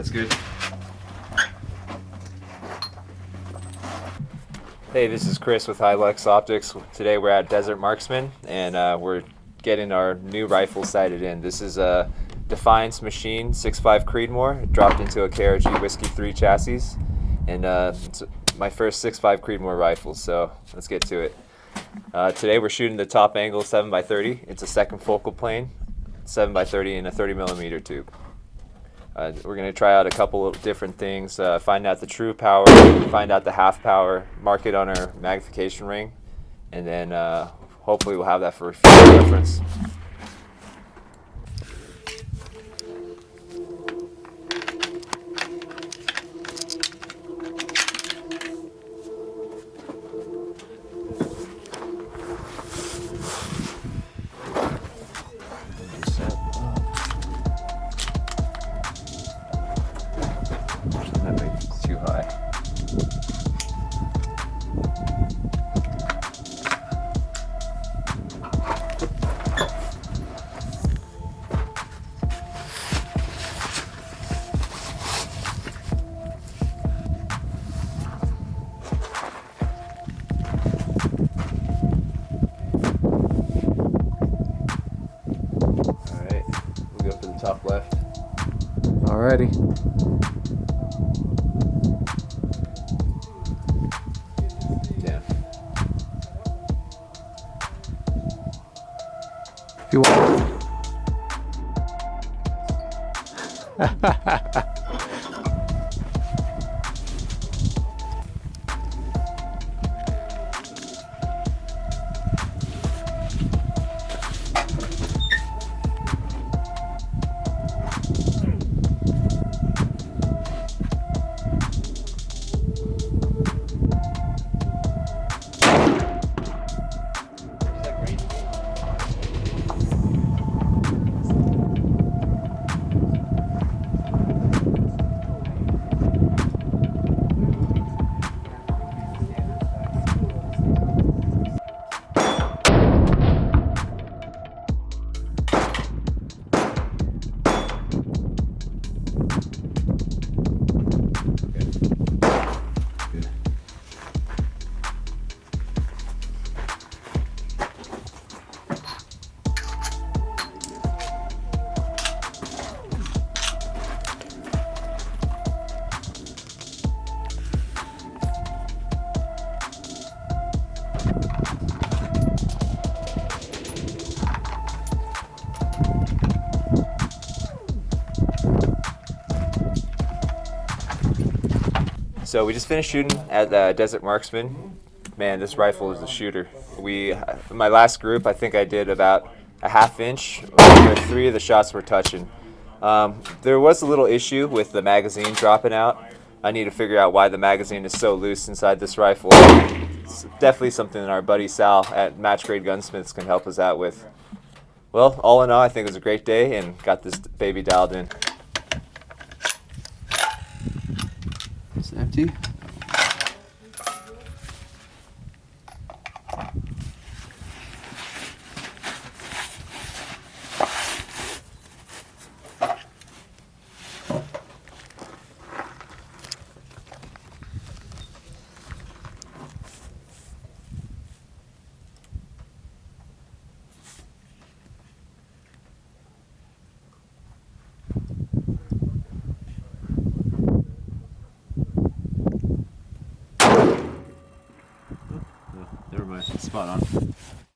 That's good. Hey, this is Chris with Hi-Lux Optics. Today we're at Desert Marksman, and we're getting our new rifle sighted in. This is a Defiance machine, 6.5 Creedmoor, dropped into a KRG Whiskey 3 chassis, and it's my first 6.5 Creedmoor rifle, so let's get to it. Today we're shooting the top angle 7x30. It's a second focal plane, 7x30 in a 30mm tube. We're going to try out a couple of different things, find out the true power, find out the half power, mark it on our magnification ring, and then hopefully we'll have that for future reference. That makes it too high. Alright, we'll go for the top left. Alrighty. Damn. If you want. So we just finished shooting at Desert Marksman. Man, this rifle is a shooter. My last group, I think I did about a ½ inch. Where 3 of the shots were touching. There was a little issue with the magazine dropping out. I need to figure out why the magazine is so loose inside this rifle. It's definitely something that our buddy Sal at Match Grade Gunsmiths can help us out with. Well, all in all, I think it was a great day and got this baby dialed in. It's empty. Never mind, spot on.